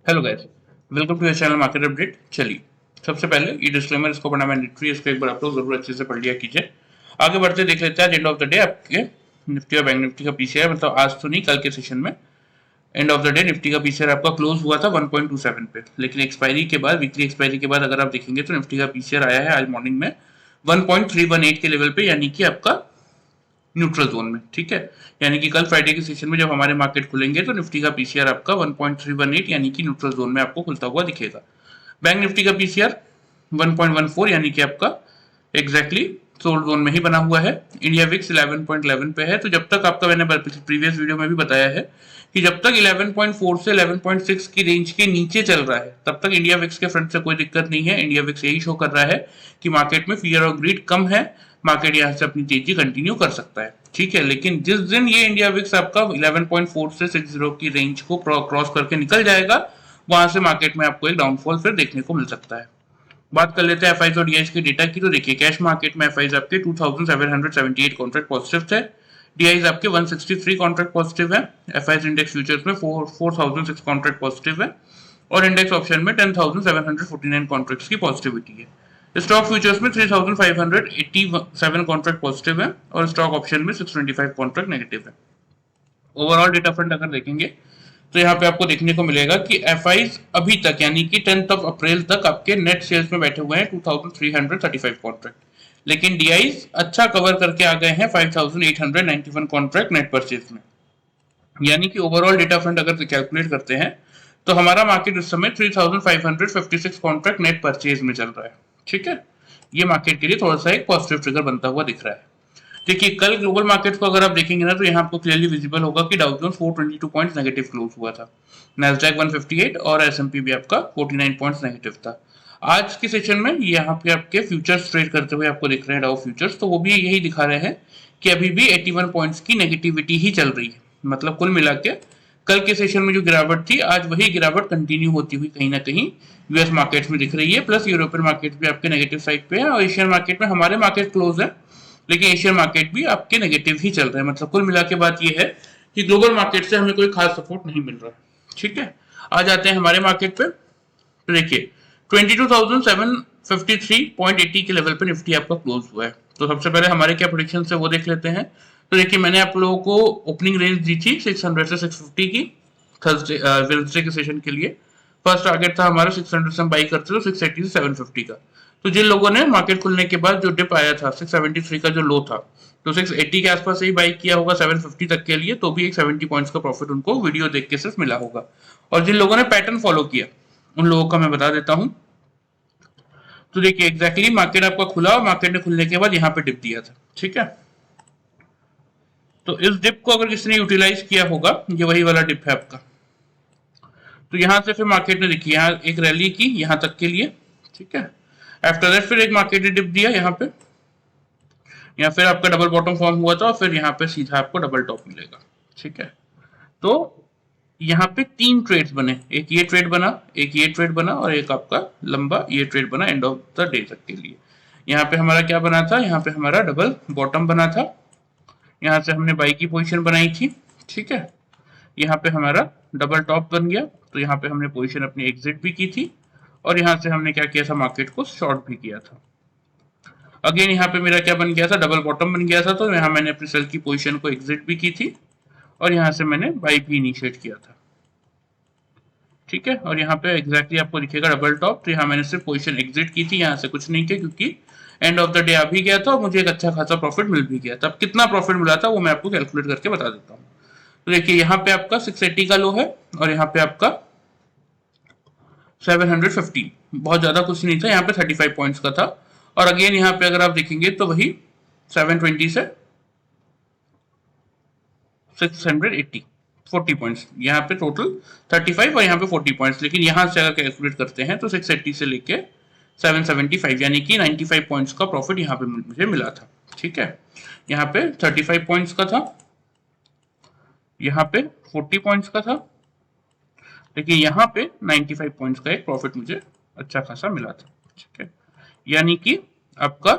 Hello guys, welcome to your channel market update. चलिए, सबसे पहले ये डिस्क्लेमर इसको पढ़ना मैंडेटरी, इसको एक बार आप लोग जरूर अच्छे से पढ़ लिया कीजिए। आगे बढ़ते देख लेते हैं एंड ऑफ द डे आपके निफ्टी और बैंक निफ्टी का पीसीआर, मतलब आज तो नहीं कल के सेशन में end of the day Nifty का पीसीआर आपका क्लोज हुआ था 1.27 पे, लेकिन एक्सपायरी के बाद, वीकली एक्सपायरी के बाद अगर आप देखेंगे तो निफ्टी का पीसीआर आया है आज मॉर्निंग में 1.318 के लेवल पे, यानी कि आपका न्यूट्रल जोन में। ठीक है, यानी कि कल फ्राइडे के सेशन में जब हमारे मार्केट खुलेंगे तो निफ्टी का पीसीआर आपका 1.318 यानी कि न्यूट्रल जोन में आपको खुलता हुआ दिखेगा। बैंक निफ्टी का पीसीआर 1.14 यानी कि आपका एग्जैक्टली सोल्ड जोन में ही बना हुआ है। इंडिया विक्स 11.11 पे है। तो जब तक आपका, मैंने प्रीवियस वीडियो में भी बताया है कि जब तक 11.4 से 11.6 की रेंज के नीचे चल रहा है तब तक इंडिया विक्स के फ्रंट से कोई दिक्कत नहीं है। इंडिया विक्स यही शो कर रहा है कि मार्केट में फियर और ग्रीड कम है, मार्केट यहाँ से अपनी तेजी कंटिन्यू कर सकता है। ठीक है, लेकिन जिस दिन ये इंडिया विक्स आपका 11.4 से 60 की रेंज को क्रॉस करके निकल जाएगा, वहां से मार्केट में आपको एक डाउनफॉल फिर देखने को मिल सकता है। बात कर लेते हैं एफआईज और डीआईज के डेटा की। तो देखिए, कैश मार्केट में एफआईज आपके 2778 कॉन्ट्रैक्ट पॉजिटिव थे, डीआईज आपके 163 कॉन्ट्रैक्ट पॉजिटिव है, एफआईज इंडेक्स फ्यूचर्स में 4006 कॉन्ट्रैक्ट पॉजिटिव है और इंडेक्स ऑप्शन में 10749 कॉन्ट्रैक्ट्स की पॉजिटिविटी है। स्टॉक फ्यूचर्स में 3587 कॉन्ट्रैक्ट पॉजिटिव है और स्टॉक ऑप्शन में 625 कॉन्ट्रैक्ट नेगेटिव है। ओवरऑल डेटा फ्रंट अगर देखेंगे तो यहाँ पे आपको देखने को मिलेगा कि एफआईज अभी तक यानी कि 10 अप्रैल तक आपके नेट सेल्स में बैठे हुए हैं 2335 कॉन्ट्रैक्ट, लेकिन डीआईज अच्छा कवर करके आ गए हैं 5891 कॉन्ट्रैक्ट नेट परचेज में। यानी कि ओवरऑल डेटा फ्रंट अगर कैलकुलेट करते हैं तो हमारा मार्केट इस समय 3556 कॉन्ट्रैक्ट नेट परचेज में चल रहा है। ठीक है, ये मार्केट के लिए थोड़ा सा एक पॉजिटिव ट्रिगर बनता हुआ दिख रहा है। देखिए, कल ग्लोबल मार्केट को अगर आप देखेंगे ना तो यहाँ आपको क्लियरली विजिबल होगा कि Dow Jones 422 points negative close हुआ था, नैस्डैक 158 और एसएमपी भी आपका 49 पॉइंट्स नेगेटिव था। आज के सेशन में यहाँ पे आपके फ्यूचर्स ट्रेड करते हुए आपको दिख रहे हैं डाउ फ्यूचर्स, तो वो भी यही दिखा रहे हैं कि अभी भी 81 पॉइंट्स की नेगेटिविटी ही चल रही है। मतलब कुल मिला के कल के सेशन में जो गिरावट थी, आज वही गिरावट कंटिन्यू होती हुई कहीं ना कहीं यूएस मार्केट्स में दिख रही है, प्लस यूरोपियन मार्केट भी आपके नेगेटिव साइड पे है और एशियन मार्केट में हमारे मार्केट क्लोज है, लेकिन एशियन मार्केट भी आपके नेगेटिव ही चल रहे हैं। मतलब कुल मिला के बात यह है कि ग्लोबल मार्केट से हमें कोई खास सपोर्ट नहीं मिल रहा है। ठीक है, आ जाते हैं हमारे मार्केट पे। तो देखिए, 22,753.80 के लेवल पे निफ्टी आपका क्लोज हुआ है। तो सबसे पहले हमारे क्या प्रोडिक्शन है वो देख लेते हैं। तो देखिए, मैंने आप लोगों को ओपनिंग रेंज दी थी 600 से 650 की थर्सडे वेडनेसडे के सेशन के लिए। फर्स्ट टारगेट था हमारा 600 से हम बाई करते तो 680 से 750 का। तो जिन लोगों ने मार्केट खुलने के बाद जो डिप आया था 673 का जो लो था, तो 680 के आसपास ही बाई किया होगा 750 तक के लिए, तो भी एक 70 पॉइंट्स का प्रॉफिट उनको वीडियो देख के सिर्फ मिला होगा। और जिन लोगों ने पैटर्न फॉलो किया उन लोगों का मैं बता देता हूं। तो देखिए, एग्जैक्टली मार्केट आपका खुला और मार्केट ने खुलने के बाद यहाँ पे डिप दिया था। ठीक है, तो इस डिप को अगर किसी ने यूटिलाइज किया होगा, ये वही वाला डिप है आपका। तो यहां से फिर मार्केट ने देखिए यहाँ एक रैली की यहाँ तक के लिए। ठीक है, आफ्टर दैट फिर एक मार्केट ने डिप दिया यहाँ पे, या फिर आपका डबल बॉटम फॉर्म हुआ था और फिर यहाँ पे सीधा आपको डबल टॉप मिलेगा। ठीक है, तो यहाँ पे तीन ट्रेड्स बने, एक ये ट्रेड बना, एक ये ट्रेड बना और एक आपका लंबा ये ट्रेड बना एंड ऑफ द डे तक के लिए। यहाँ पे हमारा क्या बना था, यहाँ पे हमारा डबल बॉटम बना था, यहाँ से हमने बाई की पोजीशन बनाई थी। ठीक है, यहाँ पे हमारा डबल टॉप बन गया, तो यहाँ पे हमने पोजीशन अपनी एग्जिट भी की थी और यहाँ से हमने क्या किया था, मार्केट को शॉर्ट भी किया था। अगेन यहाँ पे मेरा क्या बन गया था, डबल बॉटम बन गया था, तो यहाँ मैंने अपनी सेल की पोजीशन को एग्जिट भी की थी और यहाँ से मैंने बाई भी इनिशिएट किया था। ठीक है, और यहाँ पे एग्जैक्टली आपको दिखेगा डबल टॉप, तो यहाँ मैंने सिर्फ पोजीशन एग्जिट की थी, यहाँ से कुछ नहीं किया क्योंकि एंड ऑफ द डे आ भी गया था और मुझे एक अच्छा खासा प्रॉफिट मिल भी गया था। अब कितना प्रॉफिट मिला था वो मैं आपको कैलकुलेट करके बता देता हूँ। तो देखिए, यहाँ पे आपका 680 का लो है और यहाँ पे आपका 750, बहुत ज्यादा कुछ नहीं था, यहाँ पे 35 पॉइंट्स का था। और अगेन यहाँ पे अगर आप देखेंगे तो वही 720 से 680 40 पॉइंट्स, यहाँ पे टोटल 35 और यहाँ पे 40 पॉइंट्स, लेकिन यहाँ से अगर कैलकुलेट करते हैं तो 680 से लेके 775 यानी कि 95 पॉइंट्स का प्रॉफिट यहाँ पे मुझे मिला था। ठीक है, यहाँ पे 35 पॉइंट्स का था, यहाँ पे 40 पॉइंट्स का था, लेकिन यहाँ पे 95 पॉइंट्स का एक प्रॉफिट मुझे अच्छा खासा मिला था। ठीक है, यानी कि आपका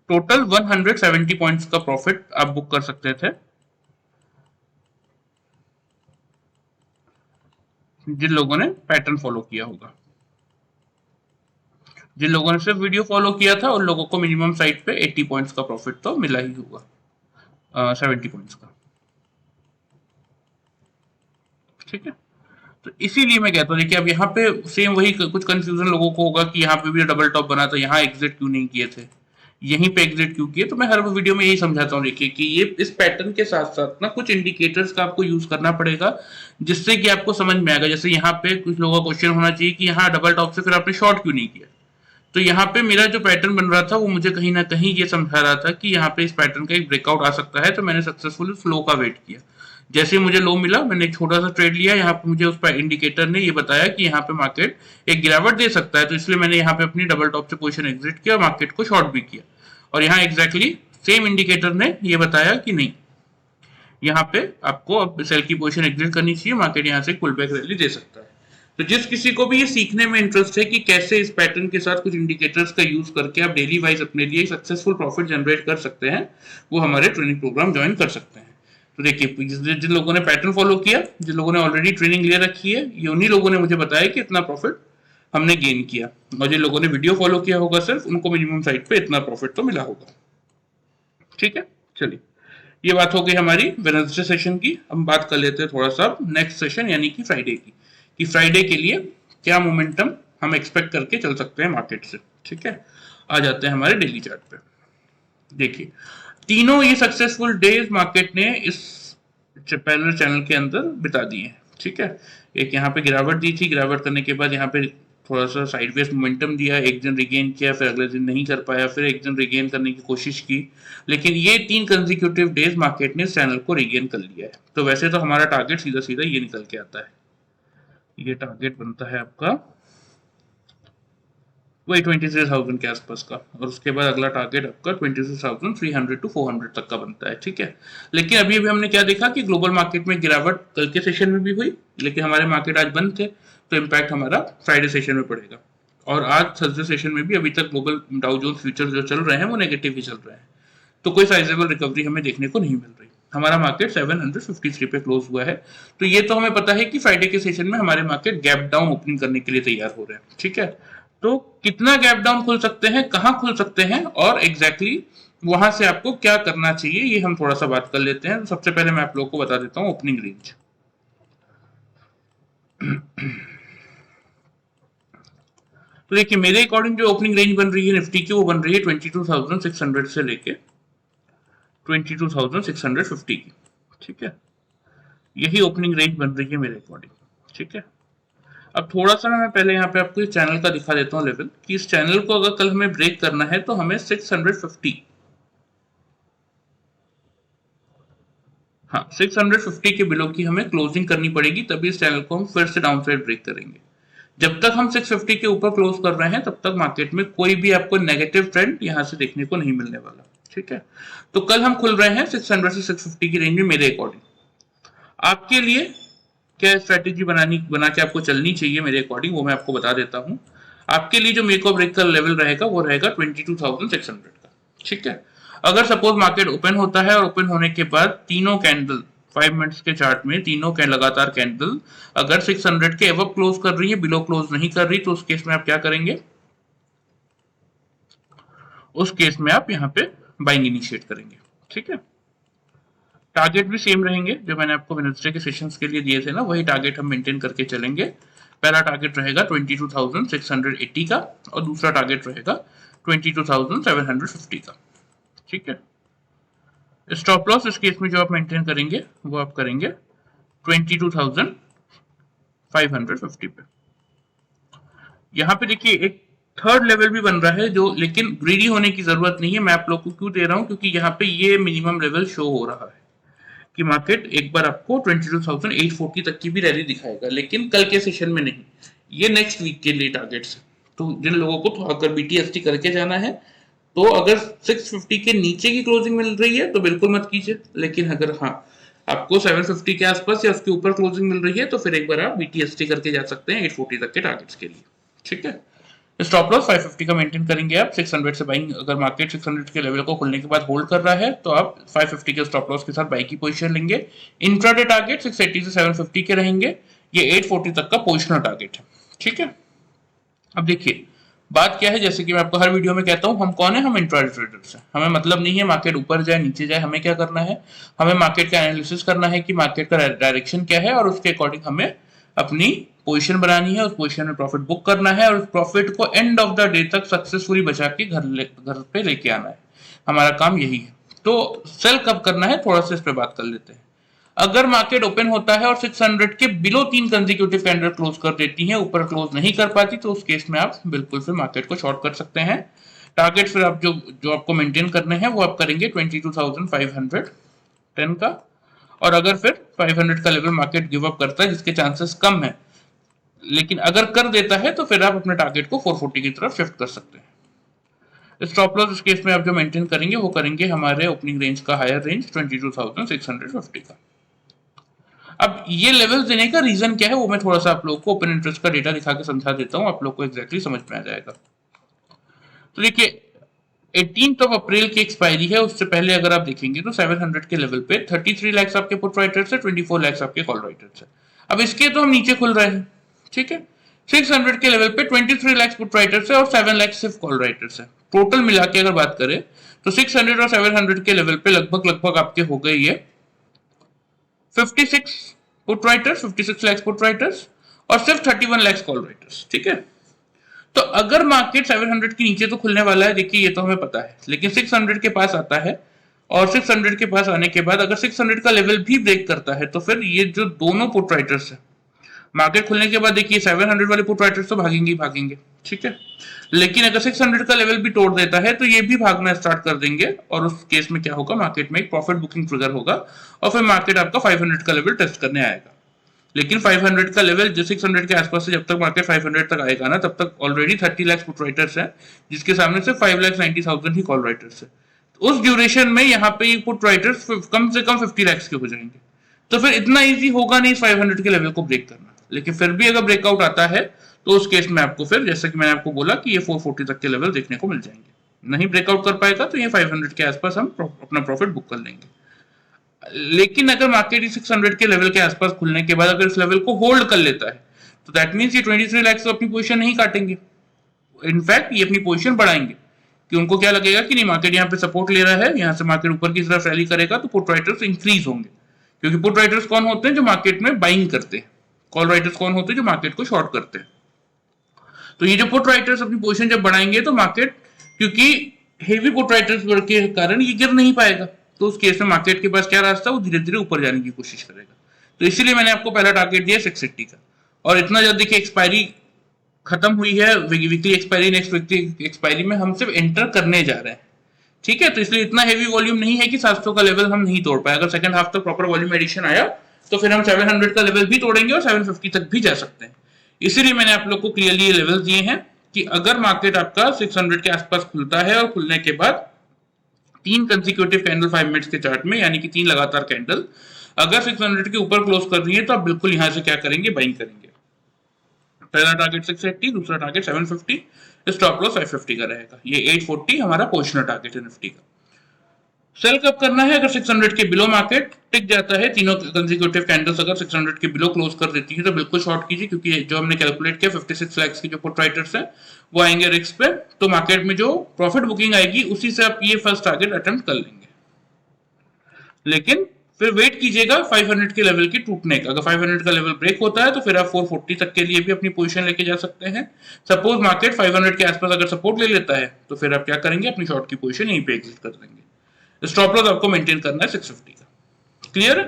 टोटल 170 पॉइंट्स का प्रॉफिट आप बुक कर सकते थे जिन लोगों ने पैटर्न फॉलो किया होगा। जिन लोगों ने सिर्फ वीडियो फॉलो किया था उन लोगों को मिनिमम साइड पे 80 पॉइंट्स का प्रॉफिट तो मिला ही होगा, 70 पॉइंट्स का। ठीक है, तो इसीलिए मैं कहता हूँ, देखिए अब यहाँ पे सेम वही कुछ कंफ्यूजन लोगों को होगा कि यहाँ पे भी डबल टॉप बना था, यहाँ एग्जिट क्यों नहीं किए थे, यहीं पे एग्जिट क्यों किए। तो मैं हर वीडियो में यही समझाता हूँ, देखिए कि ये इस पैटर्न के साथ साथ ना कुछ इंडिकेटर्स का आपको यूज करना पड़ेगा, जिससे कि आपको समझ में आएगा। जैसे यहाँ पे कुछ लोगों का क्वेश्चन होना चाहिए कि यहाँ डबल टॉप से फिर आपने शॉर्ट क्यों नहीं किया। तो यहाँ पे मेरा जो पैटर्न बन रहा था वो मुझे कहीं ना कहीं ये समझा रहा था कि यहाँ पे इस पैटर्न का एक ब्रेकआउट आ सकता है, तो मैंने सक्सेसफुली उस लो का वेट किया। जैसे ही मुझे लो मिला मैंने एक छोटा सा ट्रेड लिया, यहाँ पे मुझे उस पर इंडिकेटर ने ये बताया कि यहाँ पे मार्केट एक गिरावट दे सकता है, तो इसलिए मैंने यहाँ पे अपनी डबल टॉप से पोजीशन एग्जिट किया और मार्केट को शॉर्ट भी किया। और यहाँ एग्जैक्टली सेम इंडिकेटर ने ये बताया कि नहीं, यहाँ पे आपको अब सेल की पोजीशन एग्जिट करनी चाहिए, मार्केट यहाँ से पुल बैक रैली दे सकता है। तो जिस किसी को भी ये सीखने में इंटरेस्ट है कि कैसे इस पैटर्न के साथ कुछ इंडिकेटर्स का यूज करके आप डेली वाइज अपने लिए सक्सेसफुल प्रॉफिट जनरेट कर सकते हैं, वो हमारे ट्रेनिंग प्रोग्राम ज्वाइन कर सकते हैं। तो देखिए जिन लोगों ने पैटर्न फॉलो किया, जिन लोगों ने ऑलरेडी ट्रेनिंग ले रखी है, ये उन्हीं लोगों ने मुझे बताया कि इतना प्रॉफिट हमने गेन किया, और जिन लोगों ने वीडियो फॉलो किया होगा सिर्फ, उनको मिनिमम साइड पे इतना प्रॉफिट तो मिला होगा। ठीक है, चलिए ये बात हो गई हमारी वेडनेसडे सेशन की। हम बात कर लेते हैं थोड़ा सा नेक्स्ट सेशन यानी कि फ्राइडे की, कि फ्राइडे के लिए क्या मोमेंटम हम एक्सपेक्ट करके चल सकते हैं मार्केट से। ठीक है, आ जाते हैं हमारे डेली चार्ट पे। देखिए तीनों ये सक्सेसफुल डेज मार्केट ने इस पैरेलल चैनल के अंदर बिता दिए हैं। ठीक है, एक यहाँ पे गिरावट दी थी, गिरावट करने के बाद यहाँ पे थोड़ा सा साइडवेज मोमेंटम दिया, एक दिन रिगेन किया, फिर अगले दिन नहीं कर पाया, फिर एक दिन रिगेन करने की कोशिश की, लेकिन ये 3 कंसेक्यूटिव डेज मार्केट ने इस चैनल को रिगेन कर लिया है। तो वैसे तो हमारा टारगेट सीधा सीधा ये निकल के आता है, ये टारगेट बनता है आपका वही 23,000 के आसपास का, और उसके बाद अगला टारगेट आपका 23,300 टू 400 तक का बनता है। ठीक है, लेकिन अभी अभी हमने क्या देखा कि ग्लोबल मार्केट में गिरावट कल के सेशन में भी हुई, लेकिन हमारे मार्केट आज बंद थे, तो इम्पैक्ट हमारा फ्राइडे सेशन में पड़ेगा। और आज थर्सडे सेशन में भी अभी तक ग्लोबल डाउ जोन्स फ्यूचर जो चल रहे हैं वो नेगेटिव ही चल रहे हैं, तो कोई साइजेबल रिकवरी हमें देखने को नहीं मिल रही। हमारा मार्केट 753 पे क्लोज हुआ है, तो ये तो हमें पता है कि फ्राइडे के सेशन में हमारे मार्केट गैप डाउन ओपनिंग करने के लिए तैयार हो रहे हैं। ठीक है, तो कितना गैप डाउन खुल सकते हैं, कहां खुल सकते हैं, और एग्जैक्टली वहां से आपको क्या करना चाहिए, ये हम थोड़ा सा बात कर लेते हैं। तो सबसे पहले मैं आप लोगों को बता देता हूं ओपनिंग रेंज। तो देखिए मेरे अकॉर्डिंग जो ओपनिंग रेंज बन रही है निफ्टी की, वो बन रही है 22,600 से लेके 22,650 की। ठीक है, यही ओपनिंग रेंज बन रही है मेरे अकॉर्डिंग। ठीक है, अब थोड़ा सा मैं पहले यहाँ पे आपको इस चैनल का दिखा देता हूँ लेवल, कि इस चैनल को अगर कल हमें ब्रेक करना है तो हमें 650, हाँ 650 के बिलो की हमें क्लोजिंग करनी पड़ेगी, तभी इस चैनल को हम फिर से डाउन साइड ब्रेक करेंगे। जब तक हम 650 के ऊपर क्लोज कर रहे हैं तब तक मार्केट में कोई भी आपको नेगेटिव ट्रेंड यहां से देखने को नहीं मिलने वाला। ठीक है, तो कल हम खुल रहे हैं 600 से 650 की रेंज में मेरे अकॉर्डिंग। आपके लिए क्या स्ट्रेटेजी बना के आपको चलनी चाहिए मेरे अकॉर्डिंग, वो मैं आपको बता देता हूँ। आपके लिए जो मेक और ब्रेक का लेवल रहेगा वो रहेगा 22,600 का। ठीक है, अगर सपोज मार्केट ओपन होता है और ओपन होने के बाद तीनों कैंडल 5 मिनट्स के चार्ट में तीनों लगातार कैंडल अगर 600 के एवब क्लोज कर रही है, बिलो क्लोज नहीं कर रही, तो उस केस में आप क्या करेंगे, उस केस में आप यहाँ पे बाइंग इनिशिएट करेंगे। ठीक है, टारगेट भी सेम रहेंगे जो मैंने आपको वेडनेसडे के सेशंस के लिए दिए थे ना, वही टारगेट हम मेंटेन करके चलेंगे। पहला टारगेट रहेगा 22,680 का और दूसरा टारगेट रहेगा 22,750 का। ठीक है, स्टॉप लॉस इस केस में जो आप मेंटेन करेंगे वो आप करेंगे 22,550 पे। यहाँ पे देखिए एक थर्ड लेवल भी बन रहा है जो, लेकिन ग्रीडी होने की जरूरत नहीं है। मैं आप लोग को क्यों दे रहा हूं, क्योंकि यहाँ पे ये मिनिमम लेवल शो हो रहा है कि मार्केट एक बार आपको 22,840 तक की भी रैली दिखाएगा, लेकिन कल के सेशन में नहीं, ये नेक्स्ट वीक के लिए टारगेट्स है। तो जिन लोगों को तो अगर बीटीएसटी करके जाना है, तो अगर 650 के नीचे की क्लोजिंग मिल रही है तो बिल्कुल मत कीजिए, लेकिन अगर हाँ आपको 750 के आसपास या उसके ऊपर क्लोजिंग मिल रही है तो फिर एक बार आप बीटीएसटी करके जा सकते हैं 840 तक के टारगेट्स के लिए। ठीक है, स्टॉप लॉस 550 का मेंटेन करेंगे आप। 600 से बाइंग, अगर मार्केट 600 के लेवल को खुलने के बाद होल्ड कर रहा है तो आप 550 के स्टॉप लॉस के साथ बाई की पोजीशन लेंगे। इंट्राडे टारगेट 680 से 750 के रहेंगे। ये 840 तक का पोजिशनल टारगेट है। ठीक है, अब देखिए बात क्या है, जैसे कि मैं आपको हर वीडियो में कहता हूं, हम कौन है, हम इंट्राडे ट्रेडर्स हैं। हमें मतलब नहीं है मार्केट ऊपर जाए नीचे जाए, हमें क्या करना है, हमें मार्केट का एनालिसिस करना है कि मार्केट का डायरेक्शन क्या है और उसके अकॉर्डिंग हमें अपनी पोजीशन बनानी है, उस पोजीशन में प्रॉफिट बुक करना है और उस प्रॉफिट को एंड ऑफ द डे तक सक्सेसफुली बचा के घर पे लेके आना है। हमारा काम यही है। तो सेल कब करना है, थोड़ा सा इस पे बात कर लेते हैं। अगर मार्केट ओपन होता है और 600 के बिलो 3 कंसेक्यूटिव कैंडल क्लोज कर देती है, ऊपर क्लोज नहीं कर पाती, तो उस केस में आप बिल्कुल फिर मार्केट को शॉर्ट कर सकते हैं। टारगेट फिर आप जो आपको मेंटेन करने हैं वो आप करेंगे 22,510 का। और अगर फिर 500 का लेवल मार्केट गिव अप करता है, जिसके चांसेस कम है, लेकिन अगर कर देता है तो फिर आप अपने टारगेट को 440 की तरफ शिफ्ट कर सकते हैं। स्टॉप लॉस इस केस में आप जो मेंटेन करेंगे वो करेंगे हमारे ओपनिंग रेंज का हायर रेंज 22,650 का। अब ये लेवल्स देने का रीजन क्या है वो मैं थोड़ा सा आप लोगों को ओपन इंटरेस्ट का डेटा दिखा के समझा देता हूं, आप लोग को एग्जैक्टली समझ में आ जाएगा। तो देखिए 18 अप्रैल की एक्सपायरी है, उससे पहले अगर आप देखेंगे तो 700 के लेवल पे 33 लाख आपके पुट राइटर्स है, 24 लाख आपके कॉल राइटर्स है। अब इसके तो हम नीचे खुल रहे हैं, ठीक है। 600 के लेवल पे 23 लाख पुट राइटर्स है और 7 लाख सिर्फ कॉल राइटर्स है। टोटल मिला के अगर बात करें तो 600 और 700 के लेवल पे लगभग आपके हो गए ये 56 put writers, 56 lakh put writers और सिर्फ 31 लाख कॉल राइटर्स, ठीक है। तो अगर मार्केट 700 के नीचे तो खुलने वाला है, देखिए ये तो हमें पता है, लेकिन 600 के पास आता है और 600 के पास आने के बाद अगर 600 का लेवल भी ब्रेक करता है तो फिर ये जो दोनों पुट राइटर्स है, मार्केट खुलने के बाद देखिए 700 वाले पुट राइटर्स तो भागेंगे ही भागेंगे, ठीक है। लेकिन अगर 600 का लेवल भी तोड़ देता है तो ये भी भागना स्टार्ट कर देंगे और उस केस में क्या होगा, मार्केट में एक प्रॉफिट बुकिंग ट्रिगर होगा और फिर मार्केट आपका 500 का लेवल टेस्ट करने आएगा। लेकिन 500 का लेवल जो 600 के आसपास से जब तक मार्केट 500 तक आएगा ना, तब तक ऑलरेडी 30 लाख पुट राइटर्स हैं, जिसके सामने से 5,90,000 ही कॉल राइटर्स है। तो उस ड्यूरेशन में यहाँ पे ये पुट राइटर्स कम से कम 50 लाख के हो जाएंगे। तो फिर इतना इजी होगा नहीं 500 के लेवल को ब्रेक करना, लेकिन फिर भी अगर ब्रेकआउट आता है तो उस केस में आपको फिर, जैसे कि मैंने आपको बोला कि ये 440 तक के लेवल देखने को मिल जाएंगे। नहीं ब्रेकआउट कर पाएगा तो ये 500 के आसपास हम अपना प्रॉफिट बुक कर लेंगे। लेकिन अगर मार्केट 600 के लेवल के आसपास खुलने के बाद अगर इस लेवल को होल्ड कर लेता है तो दैट मींस ये 23 लाख से अपनी पोजीशन नहीं काटेंगे, इनफैक्ट ये अपनी पोजीशन बढ़ाएंगे, कि उनको क्या लगेगा कि नहीं मार्केट यहाँ पे सपोर्ट ले रहा है, यहाँ से मार्केट ऊपर की तरफ रैली करेगा तो पुट राइटर्स इंक्रीज होंगे। क्योंकि पुट राइटर्स कौन होते हैं, जो मार्केट में बाइंग करते हैं। कॉल राइटर्स कौन होते हैं, जो मार्केट को शॉर्ट करते हैं। तो ये जो पुट राइटर्स अपनी पोजीशन जब बढ़ाएंगे तो मार्केट, क्योंकि हेवी पुट राइटर्स के कारण ये गिर नहीं पाएगा, तो उस केस में मार्केट के पास क्या रास्ता है, वो धीरे धीरे ऊपर जाने की कोशिश करेगा। तो इसीलिए मैंने आपको पहला टारगेट दिया 680 का। और इतना जब देखिए एक्सपायरी खत्म हुई है, weekly expiry, next weekly expiry में हम सिर्फ एंटर करने जा रहे हैं, ठीक है। तो इसलिए इतना हेवी वॉल्यूम नहीं है कि 700 का लेवल हम नहीं तोड़ पाए। अगर सेकंड हाफ तक प्रॉपर वॉल्यूम एडिशन आया तो फिर हम 700 का लेवल भी तोड़ेंगे और 750 तक भी जा सकते हैं। इसीलिए मैंने आप लोग को क्लियरली ये लेवल दिए हैं कि अगर मार्केट आपका 600 के आसपास खुलता है और खुलने के बाद 3 कंसेक्यूटिव कैंडल 5 मिनट्स के चार्ट में, यानी कि 3 लगातार कैंडल अगर 600 के ऊपर क्लोज कर रही है तो आप बिल्कुल यहां से क्या करेंगे, बाइंग करेंगे। पहला टारगेट 680, दूसरा टारगेट 750, स्टॉप लॉस 550 का रहेगा। ये 840 हमारा पोजिशनल टारगेट है निफ्टी का। सेल कब करना है, अगर 600 के बिलो मार्केट टिक जाता है, तीनों कंसेक्यूटिव कैंडल्स अगर 600 के बिलो क्लोज कर देती है तो बिल्कुल शॉर्ट कीजिए, क्योंकि जो हमने कैलकुलेट किया 56 लाख की जो पुट राइटर्स है वो आएंगे रिस्क पे, तो मार्केट में जो प्रॉफिट बुकिंग आएगी उसी से आप ये फर्स्ट टारगेट अटेम्प्ट कर लेंगे। लेकिन फिर वेट कीजिएगा 500 के लेवल के टूटने का। अगर 500 का लेवल ब्रेक होता है तो फिर आप 440 तक के लिए भी अपनी पोजीशन लेके जा सकते हैं। सपोज मार्केट 500 के आसपास अगर सपोर्ट ले लेता है तो फिर आप क्या करेंगे, अपनी शॉर्ट की पोजीशन यहीं पे एग्जिट कर देंगे। स्टॉप लॉस आपको मेंटेन करना है 650 का। क्लियर है?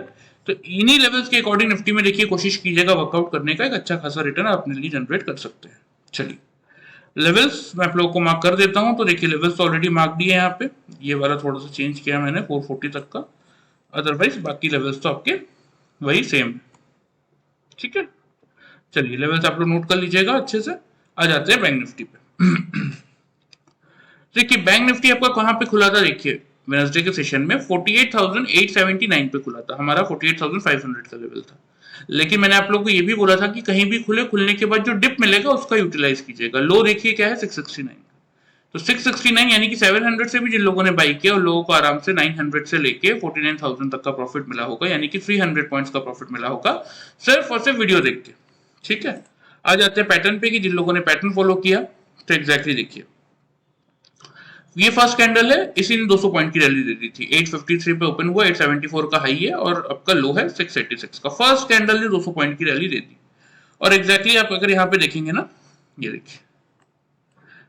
तो इन्हीं लेवल्स के अकॉर्डिंग निफ्टी में देखिए कोशिश कीजिएगा वर्कआउट करने का, एक अच्छा खासा रिटर्न आप अपने लिए जनरेट कर सकते हैं। चलिए लेवल्स मैं आप लोगों को मार्क कर देता हूं। तो देखिए लेवल्स ऑलरेडी मार्क दिए हैं यहाँ पे, ये वाला थोड़ा सा चेंज किया मैंने 440 तक का, अदरवाइज बाकी लेवल्स तो आपके वही सेम है, ठीक है। चलिए लेवल्स आप लोग नोट कर लीजिएगा अच्छे से। आ जाते हैं बैंक निफ्टी पे। देखिए बैंक निफ्टी आपका कहां पे खुला था, देखिए वेडनेसडे के सेशन में 48,879 पे खुला था, हमारा 48,500 का लेवल था। लेकिन मैंने आप लोगों को ये भी बोला था कि कहीं भी खुलने के बाद जो डिप मिलेगा उसका यूटिलाइज कीजिएगा। लो देखिए क्या है 669, तो 669 यानी कि 700 से भी जिन लोगों ने बाई किया उन लोगों को आराम से 900 से लेके 49,000 तक का प्रॉफिट मिला होगा, यानी कि 300 पॉइंट्स का प्रॉफिट मिला होगा सिर्फ और सिर्फ वीडियो देख के। ठीक है, आ जाते हैं पैटर्न पे कि जिन लोगों ने पैटर्न फॉलो किया तो एग्जैक्टली देखिए, ये फर्स्ट कैंडल है, इसी ने 200 पॉइंट की रैली दे दी थी। 853 पे ओपन हुआ, 874 का हाई है और अब का लो है 686 का। फर्स्ट कैंडल ने 200 पॉइंट की रैली दे दी और एग्जैक्टली आप अगर यहाँ पे देखेंगे ना, ये देखिए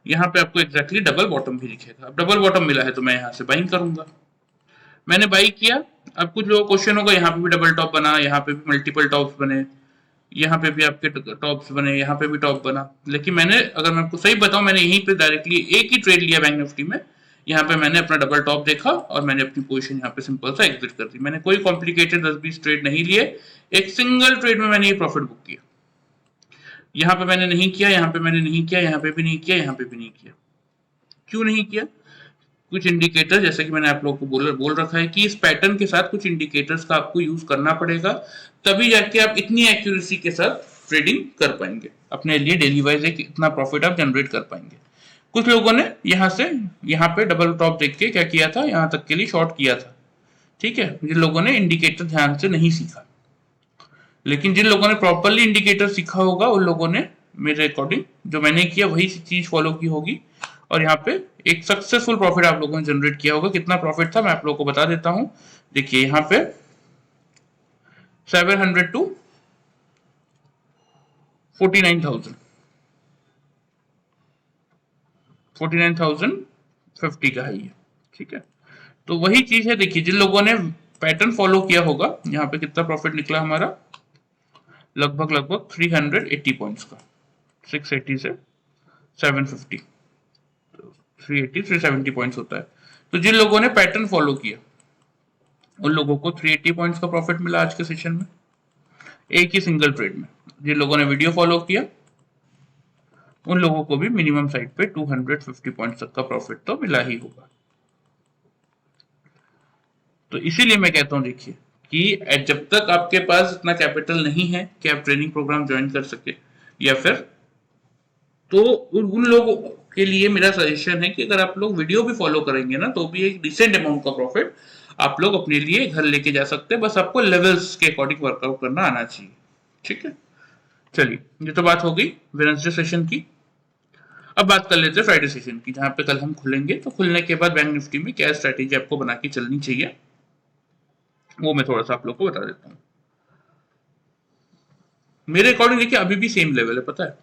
यहाँ पे आपको एग्जैक्टली डबल बॉटम भी दिखेगा। अब डबल बॉटम मिला है तो मैं यहाँ से बाइंग करूंगा। मैंने बाई किया। अब कुछ लोगों को क्वेश्चन होगा, यहाँ पे भी डबल टॉप बना, यहाँ पे भी मल्टीपल टॉप्स बने, यहाँ पे भी आपके टॉप्स बने, यहाँ पे भी टॉप बना, लेकिन मैंने, अगर मैं आपको सही बताऊं, मैंने यहीं पे डायरेक्टली एक ही ट्रेड लिया बैंक निफ्टी में। यहाँ पे मैंने अपना डबल टॉप देखा और मैंने अपनी पोजीशन यहाँ पे सिंपल सा एग्जिट कर दी। मैंने कोई कॉम्प्लिकेटेड 10-20 ट्रेड नहीं लिए, एक सिंगल ट्रेड में मैंने ये प्रॉफिट बुक किया। यहाँ पे मैंने नहीं किया, यहाँ पे मैंने नहीं किया, यहाँ पे भी नहीं किया, यहाँ पे भी नहीं किया। क्यों नहीं किया? कुछ इंडिकेटर, जैसे कि मैंने आप लोगों को बोल रखा है कि इस पैटर्न के साथ कुछ इंडिकेटर्स का आपको यूज करना पड़ेगा, तभी जाके आप इतनी एक्यूरेसी के साथ ट्रेडिंग कर पाएंगे, अपने लिए डेली वाइज एक इतना प्रॉफिट आप जनरेट कर पाएंगे। कुछ लोगों ने यहाँ से यहाँ पे डबल टॉप देख के क्या किया था, यहाँ तक के लिए शॉर्ट किया था। ठीक है, जिन लोगों ने इंडिकेटर ध्यान से नहीं सीखा, लेकिन जिन लोगों ने प्रॉपरली इंडिकेटर सीखा होगा उन लोगों ने मेरे अकॉर्डिंग जो मैंने किया वही चीज फॉलो की होगी और यहाँ पे एक सक्सेसफुल प्रॉफिट आप लोगों ने जनरेट किया होगा। कितना प्रॉफिट था मैं आप लोगों को बता देता हूं। देखिए यहाँ पे 700 टू 49,050 का है ये। ठीक है, तो वही चीज है। देखिए जिन लोगों ने पैटर्न फॉलो किया होगा, यहाँ पे कितना प्रॉफिट निकला हमारा, लगभग 380 पॉइंट्स का, 680 से 750, 380 370 पॉइंट्स होता है। तो जिन लोगों ने पैटर्न फॉलो किया उन लोगों को 380 पॉइंट्स का प्रॉफिट मिला आज के सेशन में, एक ही सिंगल ट्रेड में। जिन लोगों ने वीडियो फॉलो किया उन लोगों को भी मिनिमम साइड पे 250 पॉइंट्स तक का प्रॉफिट तो मिला ही होगा। तो इसीलिए मैं कहता हूं, देखिए कि जब तक आपके पास इतना कैपिटल नहीं है कि आप ट्रेनिंग प्रोग्राम ज्वाइन कर सके, या फिर तो उन लोगों के लिए मेरा सजेशन है कि अगर आप लोग वीडियो भी फॉलो करेंगे ना, तो भी एक डिसेंट अमाउंट का प्रॉफिट आप लोग अपने लिए घर लेके जा सकते हैं। बस आपको लेवल्स के अकॉर्डिंग वर्कआउट करना आना चाहिए। ठीक है, चलिए ये तो बात हो गई वेडनेसडे सेशन की। अब बात कर लेते हैं फ्राइडे सेशन की, जहां पे कल हम खुलेंगे। तो खुलने के बाद बैंक निफ्टी में क्या स्ट्रेटेजी आपको बना के चलनी चाहिए वो मैं थोड़ा सा आप लोग को बता देता हूँ। मेरे अकॉर्डिंग देखिए अभी भी सेम लेवल है, पता है,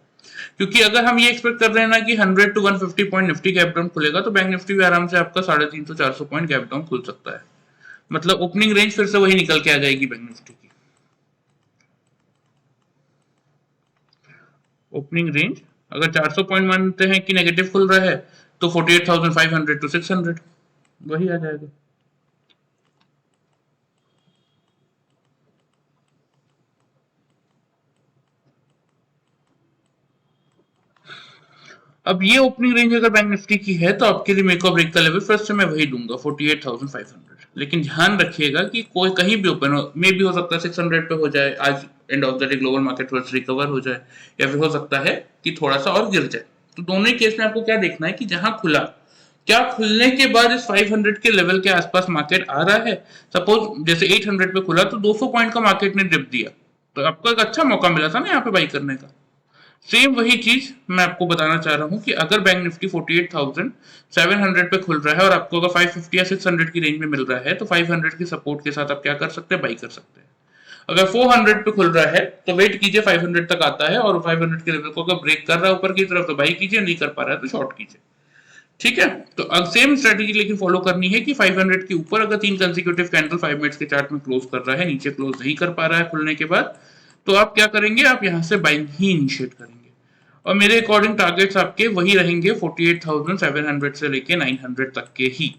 क्योंकि अगर हम ये एक्सपेक्ट कर रहे हैं ना कि 100 to 150 point Nifty gap down खुलेगा, तो बैंक निफ्टी भी आराम से आपका 350-400 पॉइंट गैप डाउन खुल सकता है। मतलब ओपनिंग रेंज फिर से वही निकल के आ जाएगी बैंक निफ्टी की। ओपनिंग रेंज अगर 400 पॉइंट मानते हैं कि नेगेटिव खुल रहा है, तो 48,500 to 600 वही आ जाएगा। अब ये ओपनिंग रेंज अगर बैंक निफ्टी की है तो आपके लिए मेक और ब्रेक का लेवल फर्स्ट से मैं वही दूंगा 48,500। लेकिन ध्यान रखिएगा कि कोई कहीं भी ओपन हो, मे भी हो सकता है 600 पे हो जाए आज, end of the day global market थोड़ा रिकवर हो जाए, या फिर हो सकता है कि थोड़ा सा और गिर जाए। तो दोनों ही केस में आपको क्या देखना है कि जहां खुला, क्या खुलने के बाद इस 500 के लेवल के आसपास मार्केट आ रहा है। सपोज जैसे 800 पे खुला तो 200 पॉइंट का मार्केट ने डिप दिया, तो आपको एक अच्छा मौका मिला था ना यहाँ पे बाई करने का। सेम वही चीज मैं आपको बताना चाह रहा हूं कि अगर बैंक निफ्टी 48,700 पे खुल रहा है और आपको अगर 550 या 600 की रेंज में मिल रहा है, तो 500 की सपोर्ट के साथ आप क्या कर सकते हैं, बाई कर सकते हैं। अगर 400 पे खुल रहा है तो वेट कीजिए 500 तक आता है, और 500 के लेवल को अगर ब्रेक कर रहा है ऊपर की तरफ तो बाई कीजिए, नहीं कर पा रहा है तो शॉर्ट कीजिए। ठीक है, तो अब सेम स्ट्रेटेजी लेकिन फॉलो करनी है कि 500 के ऊपर अगर 3 कंसेक्यूटिव कैंडल 5 मिनट्स के चार्ट में क्लोज कर रहा है, नीचे क्लोज नहीं कर पा रहा है खुलने के बाद, तो आप क्या करेंगे, आप यहां से बाइंग ही इनिशिएट करेंगे। और मेरे अकॉर्डिंग टारगेट्स आपके वही रहेंगे 48,700 से लेके 900 तक के ही।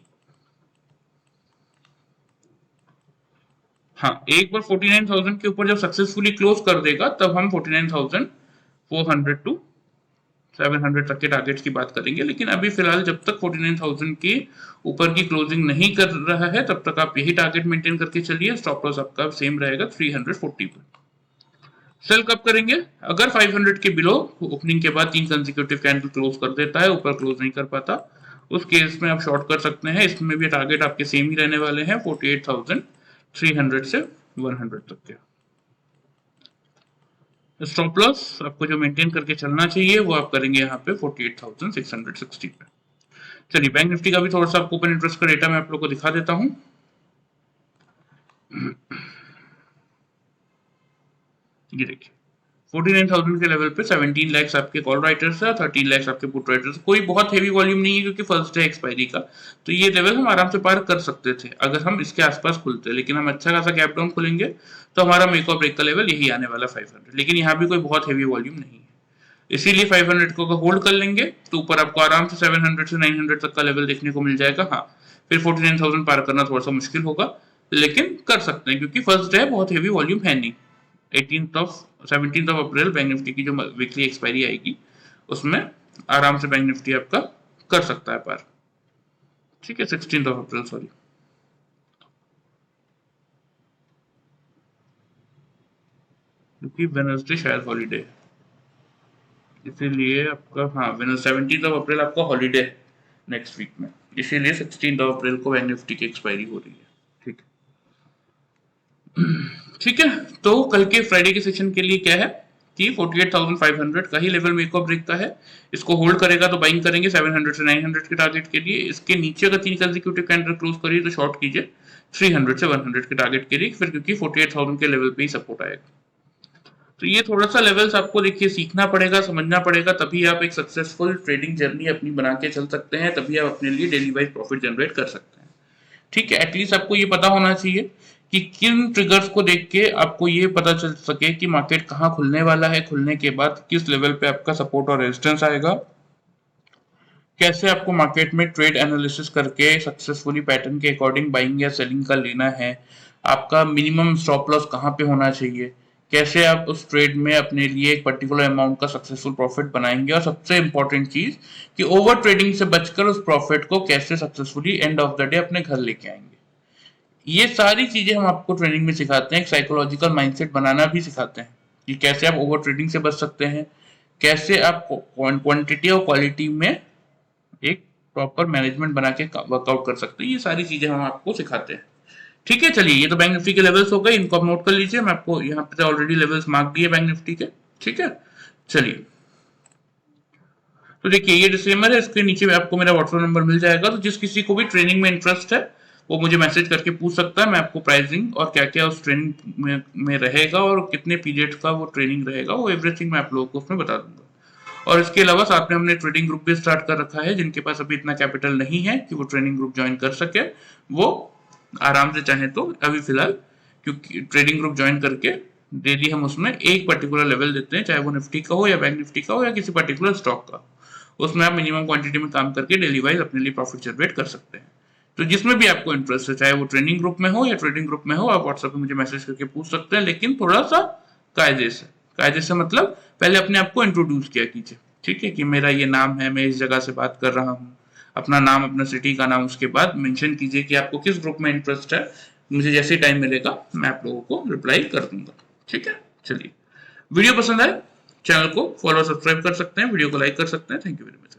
हाँ, एक बार 49,000 के ऊपर जब सक्सेसफुली क्लोज कर देगा तब हम 49,400 टू 700 तक के टारगेट्स की बात करेंगे। लेकिन अभी फिलहाल जब तक 49,000 के ऊपर की क्लोजिंग नहीं कर रहा है तब तक आप यही टारगेट मेंटेन करके चलिए। स्टॉप लॉस आपका सेम रहेगा 340 पर। सेल कब करेंगे? अगर 500 के बिलो ओपनिंग के बाद 3 कंसेक्यूटिव कैंडल क्लोज कर देता है, ऊपर क्लोज नहीं कर पाता, उस केस में आप शॉर्ट कर सकते हैं। इसमें भी टारगेट आपके सेम ही रहने वाले हैं, 48,300 से 100 तक के। स्टॉप लॉस आपको जो मेंटेन करके चलना चाहिए वो आप करेंगे यहाँ पे 48,660 पे। चलिए बैंक निफ्टी का भी थोड़ा सा आपको ओपन इंटरेस्ट का डेटा मैं आप लोग को दिखा देता हूँ। ये देखिए 49,000 के लेवल पे 17 लाख आपके कॉल राइटर्स है, 13 लाख आपके पुट राइटर्स। कोई बहुत हेवी वॉल्यूम नहीं है क्योंकि फर्स्ट डे एक्सपायरी का, तो ये लेवल हम आराम से पार कर सकते थे अगर हम इसके आसपास खुलते, लेकिन हम अच्छा खासा गैप डाउन खुलेंगे तो हमारा मेक और ब्रेक का लेवल यही आने वाला 500, लेकिन यहाँ भी कोई बहुत हेवी वॉल्यूम नहीं है, इसीलिए 500 को होल्ड कर लेंगे तो ऊपर आपको आराम से 700 से 900 तक का लेवल देखने को मिल जाएगा। हाँ, फिर 49,000 पार करना थोड़ा सा मुश्किल होगा, लेकिन कर सकते हैं क्योंकि फर्स्ट डे बहुत हेवी वॉल्यूम है नहीं। 17 अप्रैल बैंक निफ्टी की जो वीकली एक्सपायरी आएगी उसमें आराम से बैंक निफ्टी आपका कर सकता है पार। ठीक है, 16 अप्रैल, सॉरी, क्योंकि वेडनेसडे शायद हॉलीडे है, इसीलिए आपका, हाँ, 17 अप्रैल आपका हॉलीडे है नेक्स्ट वीक में, इसीलिए 16 अप्रैल को बैंक निफ्टी की एक्सपायरी हो रही है। ठीक है, ठीक है। तो कल के फ्राइडे के सेशन के लिए क्या है कि 48,500 का ही लेवल मेक और ब्रेक का है, इसको होल्ड करेगा तो बाइंग करेंगे 700 से 900 के टारगेट के लिए। इसके नीचे अगर 3 कंसेक्यूटिव कैंडल क्लोज करिए तो शॉर्ट कीजिए 300 से 100 के टारगेट के लिए, फिर क्योंकि 48,000 के लेवल पे ही सपोर्ट आएगा। तो ये थोड़ा सा लेवल्स आपको देखिए सीखना पड़ेगा, समझना पड़ेगा, तभी आप एक सक्सेसफुल ट्रेडिंग जर्नी अपनी बना के चल सकते हैं, तभी आप अपने लिए डेली वाइज प्रॉफिट जनरेट कर सकते हैं। ठीक है, एटलीस्ट आपको ये पता होना चाहिए कि किन ट्रिगर्स को देख के आपको ये पता चल सके कि मार्केट कहाँ खुलने वाला है, खुलने के बाद किस लेवल पे आपका सपोर्ट और रेजिस्टेंस आएगा, कैसे आपको मार्केट में ट्रेड एनालिसिस करके सक्सेसफुली पैटर्न के अकॉर्डिंग बाइंग या सेलिंग का लेना है, आपका मिनिमम स्टॉप लॉस कहाँ पे होना चाहिए, कैसे आप उस ट्रेड में अपने लिए एक पर्टिकुलर अमाउंट का सक्सेसफुल प्रॉफिट बनाएंगे, और सबसे इंपॉर्टेंट चीज कि ओवर ट्रेडिंग से बचकर उस प्रॉफिट को कैसे successfully end of the day अपने घर लेके आएंगे। ये सारी चीजें हम आपको ट्रेनिंग में सिखाते हैं, एक साइकोलॉजिकल माइंडसेट बनाना भी सिखाते हैं कि कैसे आप ओवर ट्रेडिंग से बच सकते हैं, कैसे आप क्वांटिटी और क्वालिटी में एक प्रॉपर मैनेजमेंट बना के वर्कआउट कर सकते हैं। ये सारी चीजें हम आपको सिखाते हैं। ठीक है, चलिए, ये तो बैंक निफ्टी के लेवल्स हो गए, इनको आप नोट कर लीजिए, मैं आपको यहाँ पे ऑलरेडी लेवल्स मार्क दिए बैंक निफ्टी के। ठीक है, चलिए, तो देखिए ये डिस्क्लेमर है, इसके नीचे आपको मेरा व्हाट्सएप नंबर मिल जाएगा, तो जिस किसी को भी ट्रेनिंग में इंटरेस्ट है वो मुझे मैसेज करके पूछ सकता है, मैं आपको प्राइसिंग और क्या क्या उस ट्रेनिंग में रहेगा और कितने पीरियड का वो ट्रेनिंग रहेगा वो एवरीथिंग मैं आप लोगों को उसमें बता दूंगा। और इसके अलावा साथ में हमने ट्रेडिंग ग्रुप भी स्टार्ट कर रखा है, जिनके पास अभी इतना कैपिटल नहीं है कि वो ट्रेडिंग ग्रुप ज्वाइन कर सके, वो आराम से चाहे तो अभी फिलहाल, क्योंकि ट्रेडिंग ग्रुप ज्वाइन करके डेली हम उसमें एक पर्टिकुलर लेवल देते हैं, चाहे वो निफ्टी का हो या बैंक निफ्टी का हो या किसी पर्टिकुलर स्टॉक का, उसमें आप मिनिमम क्वांटिटी में काम करके डेली वाइज अपने लिए प्रॉफिट जनरेट कर सकते हैं। तो जिसमें भी आपको इंटरेस्ट है, चाहे वो ट्रेनिंग ग्रुप में हो या ट्रेडिंग ग्रुप में हो, आप व्हाट्सएप पे मुझे मैसेज करके पूछ सकते हैं, लेकिन थोड़ा सा कायदे से मतलब पहले अपने आप को इंट्रोड्यूस किया कीजिए। ठीक है, कि मेरा ये नाम है, मैं इस जगह से बात कर रहा हूँ, अपना नाम, अपना सिटी का नाम, उसके बाद मेंशन कीजिए कि आपको किस ग्रुप में इंटरेस्ट है, मुझे जैसे टाइम मिलेगा मैं आप लोगों को रिप्लाई कर दूंगा। ठीक है, चलिए, वीडियो पसंद आए चैनल को फॉलो सब्सक्राइब कर सकते हैं, वीडियो को लाइक कर सकते हैं। Thank you very much.